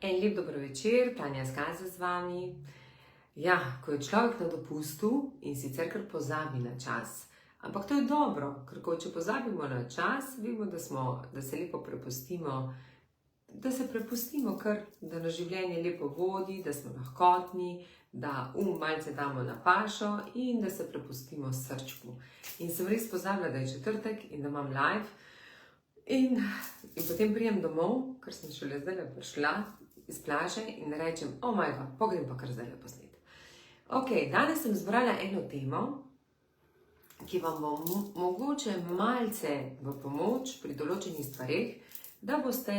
En lep dober večer, Tanja Skaza z vami. Ja, ko je človek na dopustu in sicer kar pozabi na čas. Ampak to je dobro, ker če pozabimo na čas, vemo, da se lepo prepustimo, da nas življenje lepo vodi, da smo lahkotni, da malce damo na pašo in da se prepustimo srčku. In sem res pozabila, da je četrtek in da imam live. In potem prijem domov, ker sem šele zdaj prišla iz plaže in rečem, pogrem pa kar zdaj posnet. Ok, danes sem zbrala eno temo, ki vam bo mogoče malce v pomoč pri določenih stvareh, da boste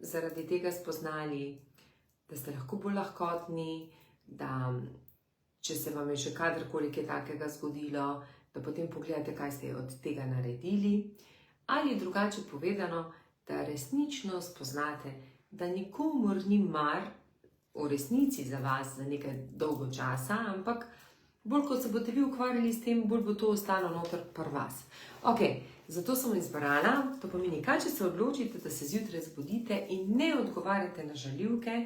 zaradi tega spoznali, da ste lahko bolj lahkotni, da če se vam je še kadarkoli kaj takega zgodilo, da potem pogledate, kaj ste od tega naredili, ali drugače povedano, da resnično spoznate, da nikomur ni mar v resnici za vas za nekaj dolgo časa, ampak bolj kot se boste vi ukvarjali s tem, bolj bo to ostalo noter pri vas. Ok, zato sem izbrala, to pomeni, kaj če se odločite, da se zjutraj zbudite in ne odgovarjate na žaljivke,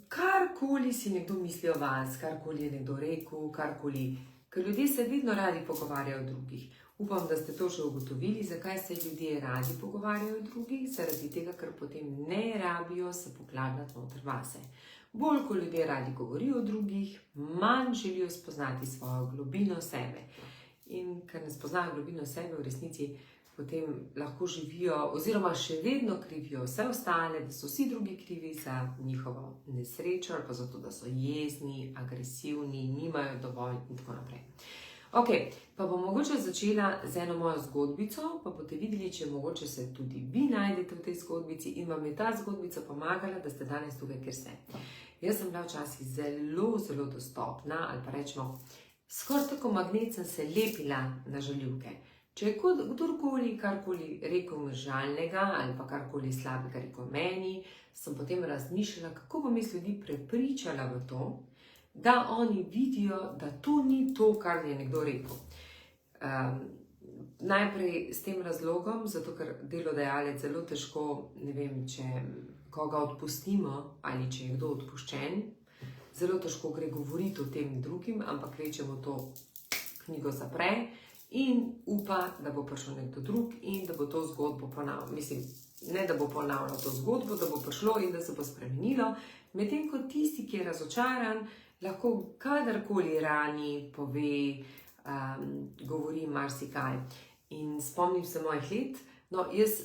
karkoli si nekdo misli o vas, karkoli je nekdo rekel, karkoli, ker ljudje se vedno radi pogovarjajo o drugih. Upam, da ste to že ugotovili, zakaj se ljudje radi pogovarjajo o drugih, zaradi tega, ker potem ne rabijo se poglabljati noter vase. Bolj, ko ljudje radi govorijo o drugih, manj želijo spoznati svojo globino sebe. In ker ne spoznajo globino sebe, v resnici potem lahko živijo oziroma še vedno krivijo vse ostale, da so vsi drugi krivi za njihovo nesrečo ali pa zato, da so jezni, agresivni, nimajo dovolj in tako naprej. Ok, pa bom mogoče začela z eno mojo zgodbico, pa boste videli, če mogoče se tudi vi najdete v tej zgodbici in vam je ta zgodbica pomagala, da ste danes tukaj, kjer ste. Jaz sem bila včasih zelo, zelo dostopna, ali pa rečemo, skoraj tako magnet sem se lepila na žaljivke. Če je kdorkoli karkoli rekel žalnega ali pa karkoli slabega rekel meni, sem potem razmišljala, kako bom jaz ljudi prepričala v to, da oni vidijo, da to ni to, kar je nekdo rekel. Najprej s tem razlogom, zato ker delodajalec zelo težko, ne vem, če koga odpustimo ali če je kdo odpuščen, zelo težko gre govoriti o tem drugim, ampak rečemo to knjigo zapre in upa, da bo prišel nekdo drug in da bo to zgodbo ponavljal. Mislim, ne da bo ponavljal to zgodbo, da bo prišlo in da se bo spremenilo, medtem ko tisti, ki je razočaran, lahko kadarkoli rani, pove, govori marsikaj. In spomnim se mojih let, no jaz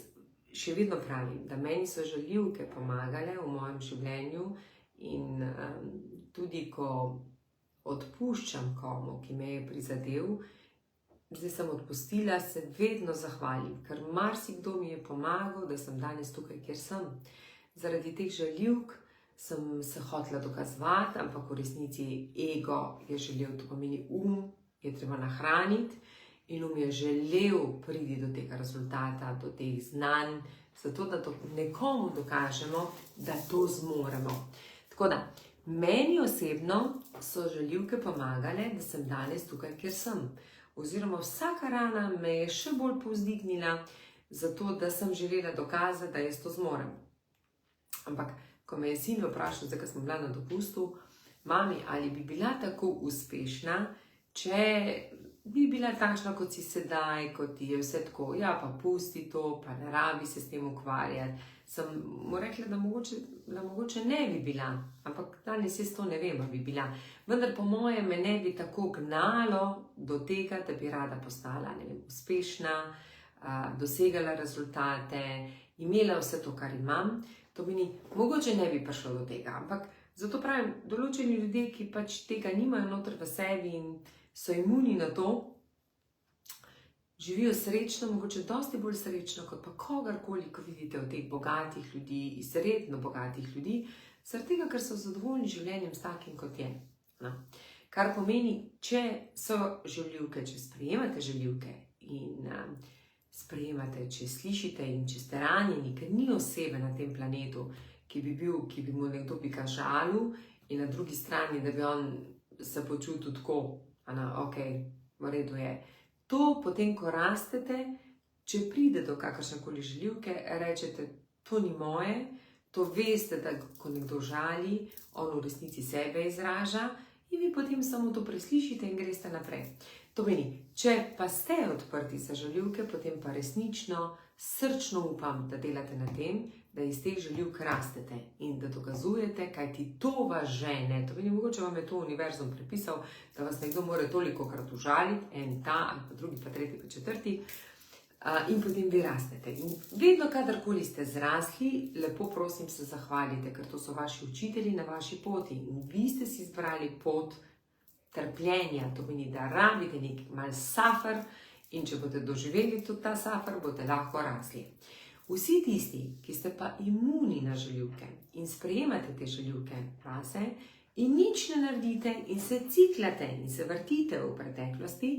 še vedno pravim, da meni so žaljivke pomagale v mojem življenju in tudi ko odpuščam komu, ki me je prizadel, zdaj sem odpustila, se vedno zahvalim, ker marsikdo mi je pomagal, da sem danes tukaj, kjer sem. Zaradi teh žaljivk sem se hotela dokazovati, ampak v resnici ego je želel, to pomeni je treba nahraniti in je želel priti do tega rezultata, do teh znanj, zato da nekomu dokažemo, da to zmoremo. Tako da, meni osebno so žaljivke pomagale, da sem danes tukaj, kjer sem. Oziroma vsaka rana me je še bolj povzdignila, zato da sem želela dokazati, da jaz to zmorem. Ampak, ko me je sin vprašal, zdaj, ko smo bila na dopustu, mami, ali bi bila tako uspešna, če bi bila takšna, kot si sedaj, kot ti je vse tako, ja, pa pusti to, pa ne rabi se s tem ukvarjati. Sem mu rekla, da mogoče ne bi bila, ampak danes jaz to ne vem, da bi bila. Vendar po mojem me ne bi tako gnalo do tega, da bi rada postala, ne vem, uspešna, dosegala rezultate, imela vse to, kar imam. To meni, mogoče ne bi prišlo do tega, ampak zato pravim, določeni ljudje, ki pač tega nimajo noter v sebi in so imuni na to, živijo srečno, mogoče dosti bolj srečno, kot pa kogarkoli, ko vidite od teh bogatih ljudi, izredno bogatih ljudi, zaradi tega, ker so zadovoljni življenjem s takim, kot je. No. Kar pomeni, če so žaljivke, če sprejemate žaljivke in sprejemate, če slišite in če ste ranjeni, ker ni osebe na tem planetu, ki bi mu nekdo pika žalil in na drugi strani, da bi on se počutil tako, ok, v redu je. To potem, ko rastete, če pride do kakršnekoli žaljivke, rečete, to ni moje, To veste, da ko nekdo žali, on v resnici sebe izraža in vi potem samo to preslišite in greste naprej. To meni, če pa ste odprti za žaljivke, potem pa resnično, srčno upam, da delate na tem, da iz teh žaljivk rastete in da dokazujete, kaj ti to vas žene. To meni, mogoče vam je to univerzum prepisal, da vas nekdo more toliko krat užaliti, en ta, ali pa drugi, pa tretji, pa četrti, in potem vi rastete. In vedno, kadarkoli ste zrasli, lepo prosim se zahvalite, ker to so vaši učitelji na vaši poti in vi ste si izbrali pot trpljenja, to meni, da rabite nek mal suffer in če boste doživeli tudi ta suffer, boste lahko rasli. Vsi tisti, ki ste pa imuni na žaljivke in sprejemate te žaljivke vase in nič ne naredite in se ciklate in se vrtite v preteklosti,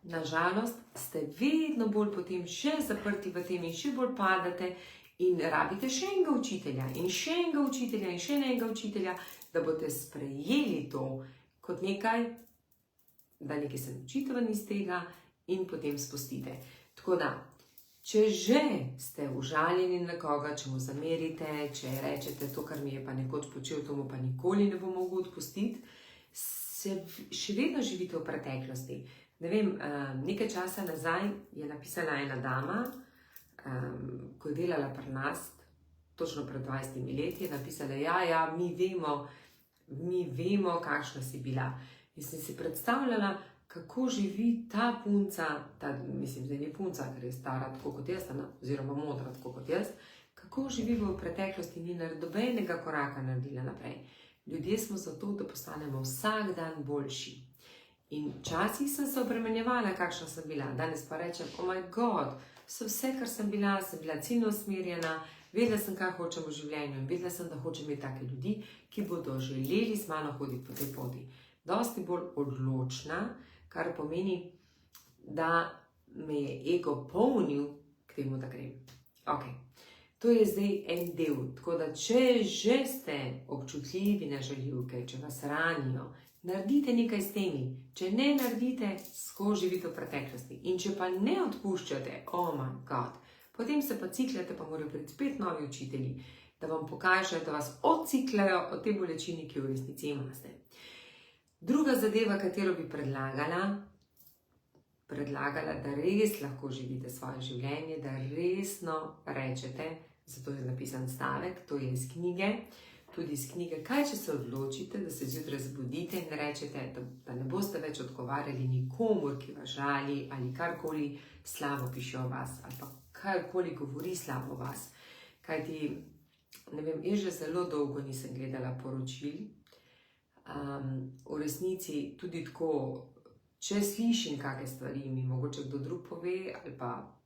nažalost ste vedno bolj potem še zaprti v tem in še bolj padate in rabite še enega učitelja in še enega učitelja in še enega učitelja, da boste sprejeli to kot nekaj, da nekaj se naučite ven iz tega in potem spustite. Tako da, če že ste užaljeni na koga, če mu zamerite, če rečete to, kar mi je pa nekoč počel, to mu pa nikoli ne bo mogel odpustiti, se še vedno živite v preteklosti. Ne vem, nekaj časa nazaj je napisala ena dama, ko je delala pri nas, točno pred 20 leti, je napisala, ja, mi vemo, kakšna si bila. In sem si predstavljala, kako živi ta punca, mislim, da ni punca, ker je stara tako kot jaz, oziroma modra tako kot jaz, kako živi v preteklosti, ni nobenega koraka naredila naprej. Ljudje smo zato, da postanemo vsak dan boljši. In včasih sem se obremenjevala, kakšna sem bila. Danes pa rečem, oh my god, vse, kar sem bila ciljno usmerjena, vedela sem, kaj hočem v življenju in vedela sem, da hočem imeti take ljudi, ki bodo želeli z mano hoditi po tej poti. Dosti bolj odločna, kar pomeni, da me je ego polnil k temu, da grem. Ok, to je zdaj en del. Tako da, če že ste občutljivi na žaljivke, če vas ranijo, naredite nekaj s temi. Če ne naredite, skozi živite v preteklosti. In če pa ne odpuščate, oh my god, potem se pa cikljate, pa morajo priti spet novi učitelji, da vam pokažejo, da vas odcikljajo od te bolečine, ki v resnici imate. Druga zadeva, katero bi predlagala, da res lahko živite svoje življenje, da resno rečete, zato je napisan stavek, to je iz knjige, tudi iz knjige, kaj če se odločite, da se zjutraj zbudite in rečete, da ne boste več odgovarjali nikomur, ki vas žali ali karkoli slabo piše o vas ali pa karkoli govori slabo o vas. Kajti, ne vem, jaz že zelo dolgo nisem gledala poročil. V resnici tudi tako, če slišim kakšne stvari, mi mogoče kdo drug pove ali pa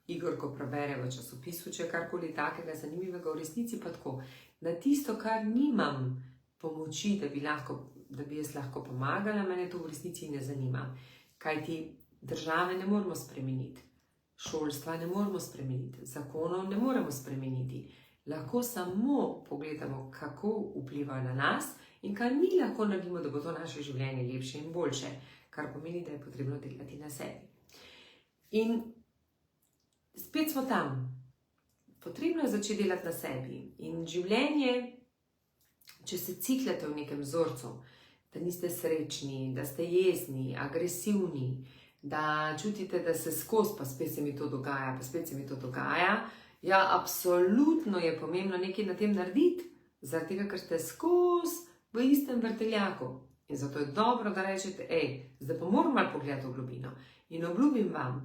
Igor, ko prebere v časopisu, če karkoli takega zanimivega, v resnici pa tako. Na tisto, kar nimam pomoči, da bi jaz lahko pomagala, mene to v resnici ne zanima. Kajti države ne moremo spremeniti, šolstva ne moremo spremeniti, zakonov ne moremo spremeniti. Lahko samo pogledamo, kako vpliva na nas in kaj mi lahko naredimo, da bo to naše življenje lepše in boljše, kar pomeni, da je potrebno delati na sebi. In spet smo tam. Potrebno je začeti delati na sebi. In življenje, če se ciklate v nekem vzorcu, da niste srečni, da ste jezni, agresivni, da čutite, da se skozi, pa spet se mi to dogaja, ja, absolutno je pomembno nekaj na tem narediti, zaradi tega, ker ste skozi v istem vrteljaku. In zato je dobro, da rečete, zdaj pa moram malo pogledati v globino. In obljubim vam,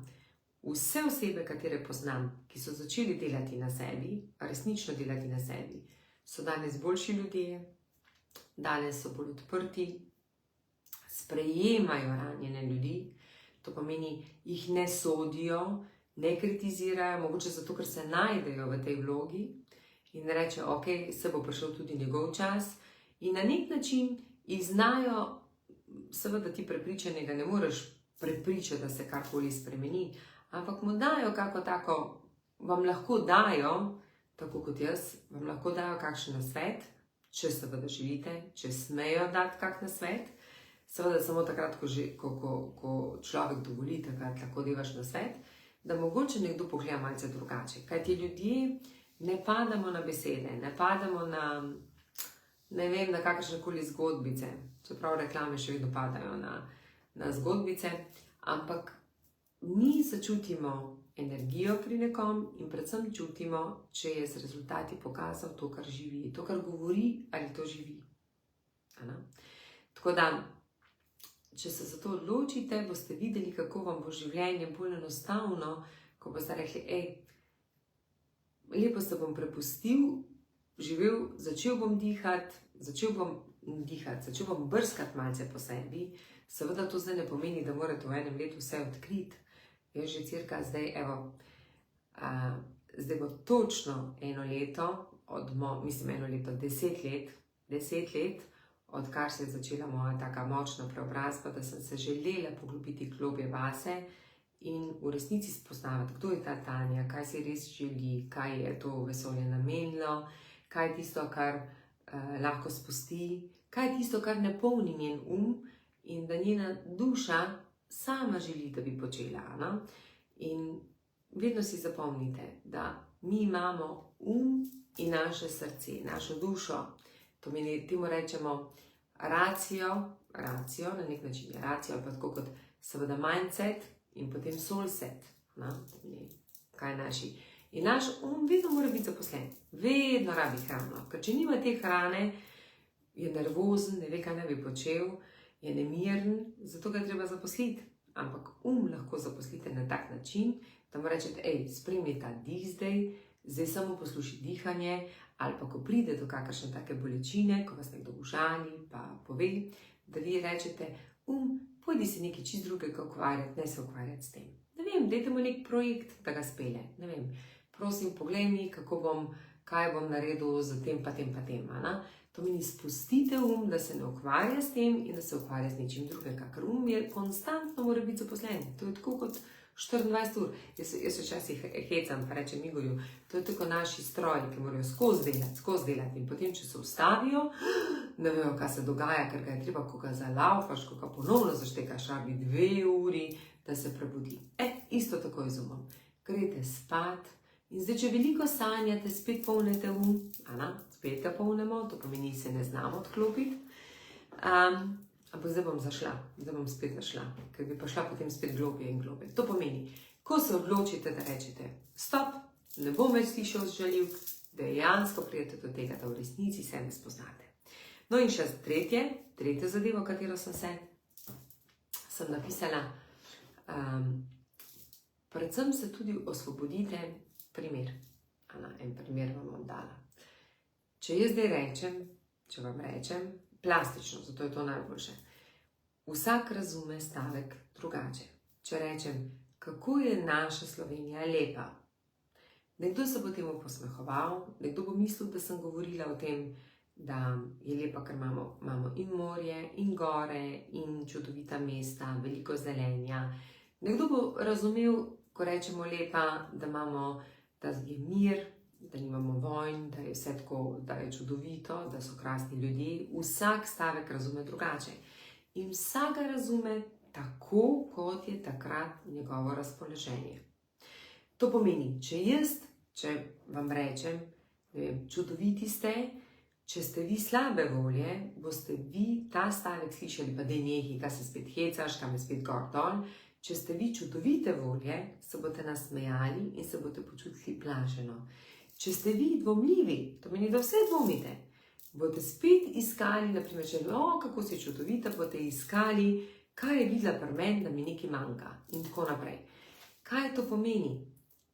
vse osebe, katere poznam, ki so začeli delati na sebi, resnično delati na sebi, so danes boljši ljudje, danes so bolj odprti, sprejemajo ranjene ljudi, to pomeni, jih ne sodijo, ne kritizirajo, mogoče zato, ker se najdejo v tej vlogi in reče, ok, se bo prišel tudi njegov čas in na nek način jih znajo, seveda ti prepričanega ne moreš prepričati, da se karkoli spremeni, ampak mu dajo kako tako, vam lahko dajo, tako kot jaz, vam lahko dajo kakšen nasvet, če seveda želite, če smejo dati kak nasvet, seveda samo takrat, ko človek dovoli, takrat lahko devaš nasvet, da mogoče nekdo pogleda malce drugače. Kajti ljudje ne padamo na besede, ne padamo na, ne vem, na kakršnekoli zgodbice, čeprav reklame še vedno padajo na zgodbice, ampak mi začutimo energijo pri nekom in predvsem čutimo, če je z rezultati pokazal to, kar živi, to, kar govori, ali to živi. Tako da, če se za to odločite, boste videli, kako vam bo življenje bolj enostavno, ko boste rekli, lepo se bom prepustil, živel, začel bom brskati malce po sebi. Seveda to zdaj ne pomeni, da morate v enem letu vse odkriti. Jaz že cirka zdaj, zdaj bo točno eno leto, 10 let, odkar se je začela moja taka močna preobrazba, da sem se želela poglobiti globje vase in v resnici spoznavati, kdo je ta Tanja, kaj si res želi, kaj je to vesolje namenilo, kaj je tisto, kar lahko spusti, kaj je tisto, kar ne polni njen in da njena duša sama želi, da bi počela. In vedno si zapomnite, da mi imamo in naše srce, našo dušo. To meni, temu rečemo racijo, na nek način je racijo, ali pa tako kot seveda mindset in potem soulset, kaj naši. In naš vedno mora biti zaposlen, vedno rabi hrano, ker če nima te hrane, je nervozen, ne ve, kaj naj bi počel, je nemiren, zato ga treba zaposliti. Ampak lahko zaposlite na tak način, da mu rečete, spremlji ta dih zdaj samo posluši dihanje, ali pa ko pride do kakršne take bolečine, ko vas nekdo užali, pa pove, da vi rečete, pojdi si nekaj čist drugega ukvarjati, ne se ukvarjati s tem. Ne vem, dajte mu nek projekt, da ga spelje. Ne vem, prosim, poglej mi, kaj bom naredil z tem pa tem pa tem. To meni spustite da se ne ukvarja s tem in da se ukvarja z ničim drugega, ker je konstantno mora biti zaposlen. To je tako kot 24 ur. Jaz se včasih hecam, pa rečem Igorju, to je tako naši stroji, ki morajo skozi delati. In potem, če se ustavijo, ne vejo, kaj se dogaja, ker ga je treba, ko ga zalaufaš, ko ga ponovno zaštekaš, rabi 2 uri, da se prebudi. Isto tako je z umom. Greste spat in zdaj, če veliko sanjate, spet polnete spet ga polnemo, to pomeni, se ne znamo odklopiti. Ampak zdaj bom spet zašla, ker bi pa šla potem spet globje in globje. To pomeni, ko se odločite, da rečete stop, ne bom več slišal žaljivk, dejansko pridete do tega, da v resnici se ne spoznate. No in še tretjo zadevo, katero sem napisala, predvsem se tudi osvobodite primer. En primer vam bom dala. Če jaz zdaj vam rečem, plastično, zato je to najboljše. Vsak razume stavek drugače. Če rečem, kako je naša Slovenija lepa. Nekdo se bo temu posmehoval, nekdo bo mislil, da sem govorila o tem, da je lepa, ker imamo in morje, in gore, in čudovita mesta, veliko zelenja. Nekdo bo razumel, ko rečemo lepa, da je mir, da nimamo vojn, da je vse tako, da je čudovito, da so krasni ljudje. Vsak stavek razume drugače. In vsak ga razume tako, kot je takrat njegovo razpoloženje. To pomeni, če vam rečem, čudoviti ste, če ste vi slabe volje, boste vi ta stavek slišali, pa dej nehi, kaj se spet hecaš, kaj me spet gor dol. Če ste vi čudovite volje, se boste nasmejali in se boste počutili blaženo. Če ste vi dvomljivi, to meni, da vse dvomite, boste spet iskali, naprimer, kako si čudovita, boste iskali, kaj je videla pri meni, da mi nekaj manjka in tako naprej. Kaj to pomeni?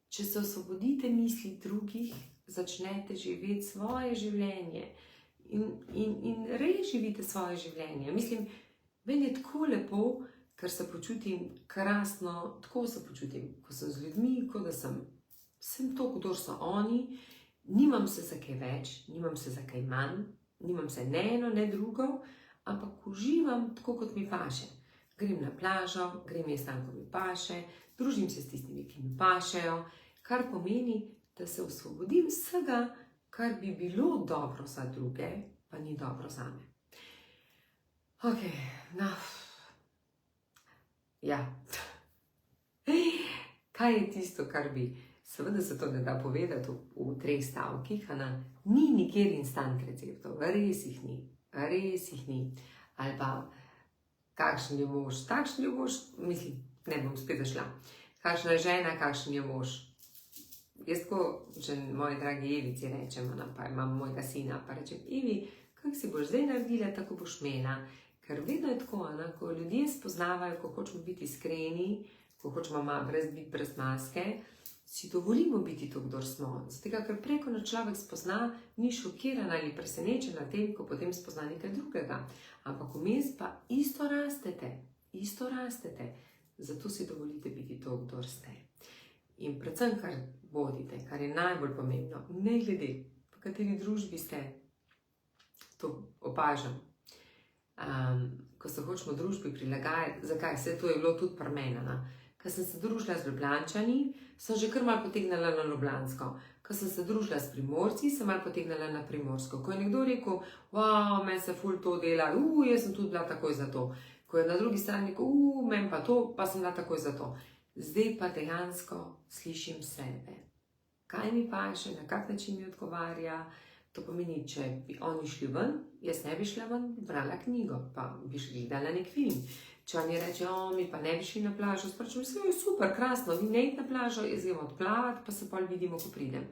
Če se osvobodite misli drugih, začnete živeti svoje življenje in res živite svoje življenje. Mislim, meni je tako lepo, ker se počutim krasno, tako se počutim, ko sem z ljudmi, kot da sem to, kdor so oni, nimam se za kaj več, nimam se za kaj manj, nimam se ne eno, ne drugo, ampak uživam tako, kot mi paše. Grem na plažo, grem jaz tam, ko mi paše, družim se s tistimi, ki mi pašejo, kar pomeni, da se osvobodim vsega, kar bi bilo dobro za druge, pa ni dobro zame. Ja. Kaj je tisto, kar bi Seveda se to ne da povedati v 3 stavkih, ni nikjer instant receptov, res jih ni. Ali pa, kakšen je mož, takšen je mož, mislim, ne bom spet zašla. Kakšna je žena, kakšen je mož. Jaz tako, če moji dragi Evici rečem, pa imam mojega sina, pa rečem, Evi, kako si boš zdaj naredila, tako boš imela. Ker vedno je tako, ko ljudje spoznavajo, ko hočemo biti iskreni, ko hočemo biti brez maske, si dovolimo biti to, kdor smo. Zato, ker preko na človek spozna, ni šokiran ali presenečen na tem, ko potem spozna nekaj drugega. Ampak vmes pa isto rastete. Zato si dovolite biti to, kdor ste. In predvsem, kar bodite, kar je najbolj pomembno, ne glede, v kateri družbi ste, to opažam. Ko se hočemo družbi prilagajati, zakaj? Vse to je bilo tudi pri meni. Ko sem se družila z Ljubljančani, sem že kar malo potegnila na Ljubljansko. Ko sem se družila s Primorci, sem malo potegnila na Primorsko. Ko je nekdo rekel, wow, meni se ful to dela, jaz sem tudi bila takoj za to. Ko je na drugi strani rekel, meni pa to, pa sem bila takoj za to. Zdaj pa dejansko slišim sebe. Kaj mi paše, na kak način mi odgovarja. To pomeni, če bi oni šli ven, jaz ne bi šla ven, brala knjigo, pa bi gledala nek film. Če oni reče, mi pa ne bi šli na plažo, spračujem, vse je super, krasno, vi ne id na plažo, jaz grem odplavati, pa se pol vidimo, ko pridem.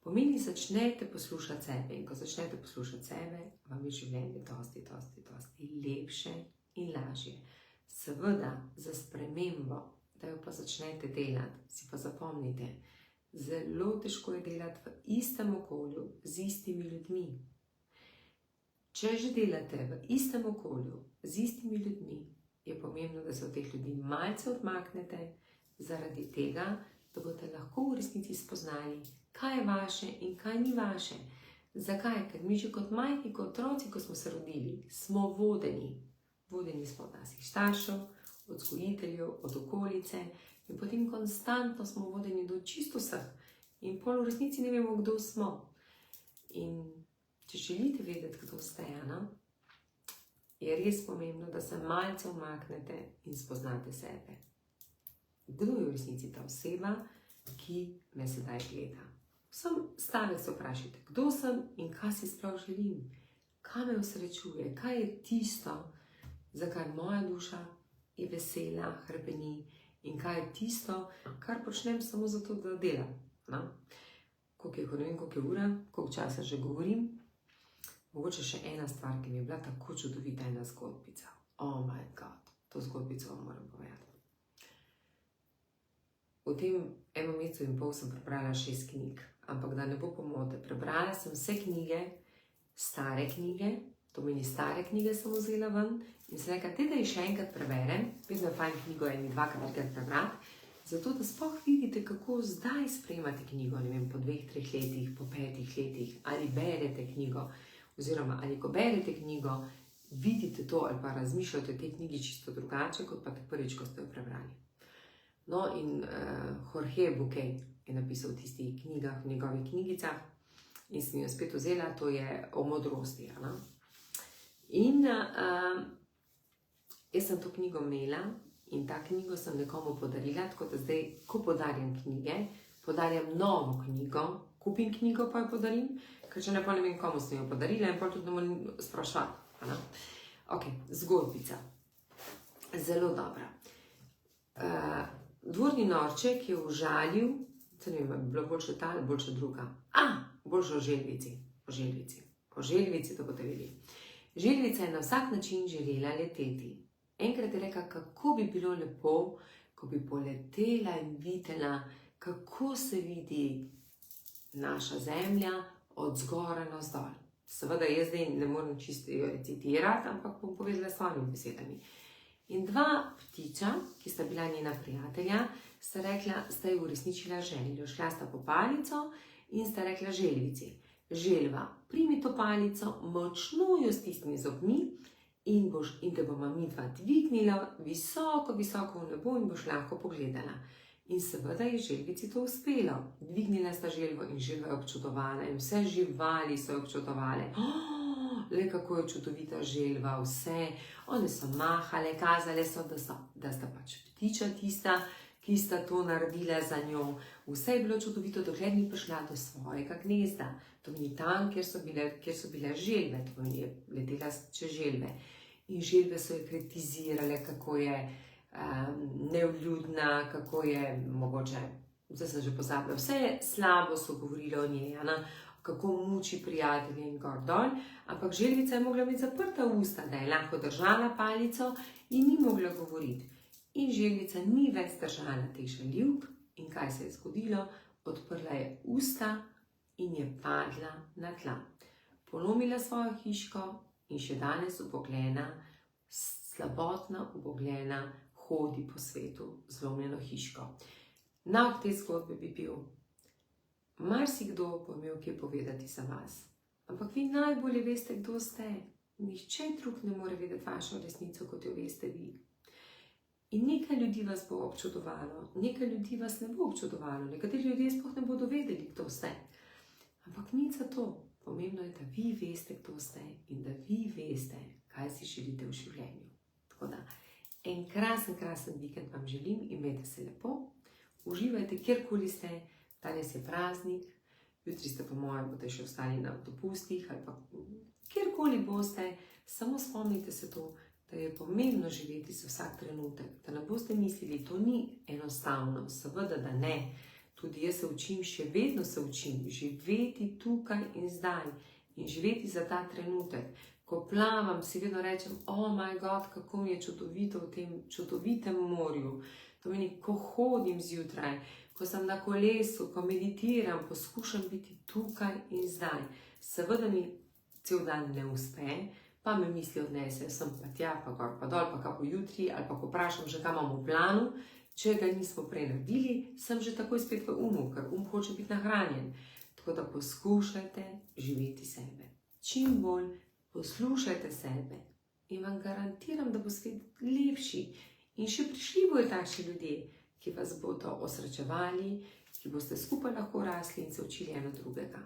Pomeni, začnete poslušati sebe in ko začnete poslušati sebe, vam je življenje dosti lepše in lažje. Seveda, za spremembo, da jo pa začnete delati, si pa zapomnite, zelo težko je delati v istem okolju z istimi ljudmi. Če že delate v istem okolju z istimi ljudmi, je pomembno, da se od teh ljudi malce odmaknete, zaradi tega, da boste lahko v resnici spoznali, kaj je vaše in kaj ni vaše. Zakaj? Ker mi že kot majhni, kot otroci, ko smo se rodili, smo vodeni. Vodeni smo od naših staršev, od vzgojiteljev, od okolice in potem konstantno smo vodeni do čisto vseh. In pol v resnici ne vemo, kdo smo. In če želite vedeti, kdo ste, je res pomembno, da se malce umaknete in spoznate sebe. Kdo je v resnici ta oseba, ki me sedaj gleda? Vsem stavek se vprašajte, kdo sem in kaj si sploh želim? Kaj me osrečuje? Kaj je tisto, za kar moja duša je vesela, hrepeni in kaj je tisto, kar počnem samo zato, da delam. Koliko je ura, koliko časa že govorim. Mogoče še ena stvar, ki mi je bila tako čudovita, ena zgodbica. Oh my god, to zgodbico vam moram povedati. V tem 1 mesecu in pol sem prebrala 6 knjig, ampak da ne bo pomote, prebrala sem vse knjige, stare knjige, to meni stare knjige sem vzela ven in se rekla, da jih še enkrat preberem, vedno je fajn knjigo 2-3 prebrati, zato da sploh vidite, kako zdaj sprejemate knjigo, ne vem, po 2-3 letih, po 5 letih, ali berete knjigo, oziroma ali ko berete knjigo, vidite to ali pa razmišljate o tej knjigi čisto drugače, kot pa prvič, ko ste jo prebrali. No in Jorge Bucay je napisal v tistih knjigah, v njegovih knjigicah in sem jo spet vzela, to je o modrosti. In jaz sem to knjigo imela in ta knjigo sem nekomu podarila, tako da zdaj, ko podarjam knjige, podarjam novo knjigo, kupim knjigo pa jo podarim, ker če ne pa ne vem, komu sem jo podarila in pa tudi ne moram sprašvati. Ok, zgodbica. Zelo dobra. Dvorni norček je užalil, se ne vem, bilo boljše ta ali boljše druga. Boljše o želvici. O želvici, to boste videli. Želvica je na vsak način želela leteti. Enkrat je rekla, kako bi bilo lepo, ko bi poletela in videla, kako se vidi naša zemlja od zgora na vzdolj. Seveda jaz zdaj ne morem čisto jo recitirati, ampak bom povedala s svojimi besedami. In 2 ptiča, ki sta bila njena prijatelja, sta rekla, sta ji uresničila željo. Šla sta po palico in sta rekla želvici, želva, primi to palico, močno jo stisni z zobmi in te bomo midva dvignila visoko, visoko v nebo in boš lahko pogledala. In seveda je želvici to uspelo. Dvignila sta želvo in želva je občudovala in vse živali so jo občudovale. Le kako je čudovita želva, vse. One so mahale, kazale so, da sta pač ptiča tista, ki sta to naredila za njo. Vse je bilo čudovito, dokler ni prišla do svojega gnezda. To ni tam, kjer so bile želve, to je letela čez želve. In želve so jo kritizirale, kako je nevljudna, kako je mogoče, zdaj sem že pozabila, vse slabo so govorili o njej, kako muči prijatelje in gor dol, ampak želvica je mogla imeti zaprta usta, da je lahko držala palico in ni mogla govoriti. In želvica ni več držala teh žaljivk in kaj se je zgodilo? Odprla je usta in je padla na tla. Polomila svojo hiško in še danes ubogljena, slabotna, ubogljena, hodi po svetu z zlomljeno hiško. Nauk te zgodbe bi bil: marsikdo bo imel kje povedati za vas, ampak vi najbolje veste, kdo ste. Nihče drug ne more vedeti vašo resnico, kot jo veste vi. In nekaj ljudi vas bo občudovalo, nekaj ljudi vas ne bo občudovalo, nekateri ljudje sploh ne bodo vedeli, kdo ste. Ampak nič za to. Pomembno je, da vi veste, kdo ste in da vi veste, kaj si želite v življenju. Tako da, en krasen vikend vam želim, imejte se lepo, uživajte kjerkoli ste, danes je praznik, jutri ste po mojem boste še ostali na dopustih ali pa kjerkoli boste, samo spomnite se to, da je pomembno živeti za vsak trenutek, da ne boste mislili, to ni enostavno, seveda da ne. Tudi jaz se učim, še vedno se učim, živeti tukaj in zdaj in živeti za ta trenutek. Ko plavam, si vedno rečem, oh my God, kako mi je čudovito v tem čudovitem morju. To meni, ko hodim zjutraj, ko sem na kolesu, ko meditiram, poskušam biti tukaj in zdaj. Seveda mi cel dan ne uspe, pa me misli odnesejo sem pa tja, pa gor, pa dol, pa kako jutri, ali pa ko vprašam že, kaj imamo v planu. Če ga nismo prej naredili, sem že takoj spet v umu, ker hoče biti nahranjen. Tako da poskušajte živeti sebe. Čim bolj poslušajte sebe in vam garantiram, da bo svet lepši. In še prišli bojo takšni ljudje, ki vas bodo osrečevali, ki boste skupaj lahko rasli in se učili eno drugega.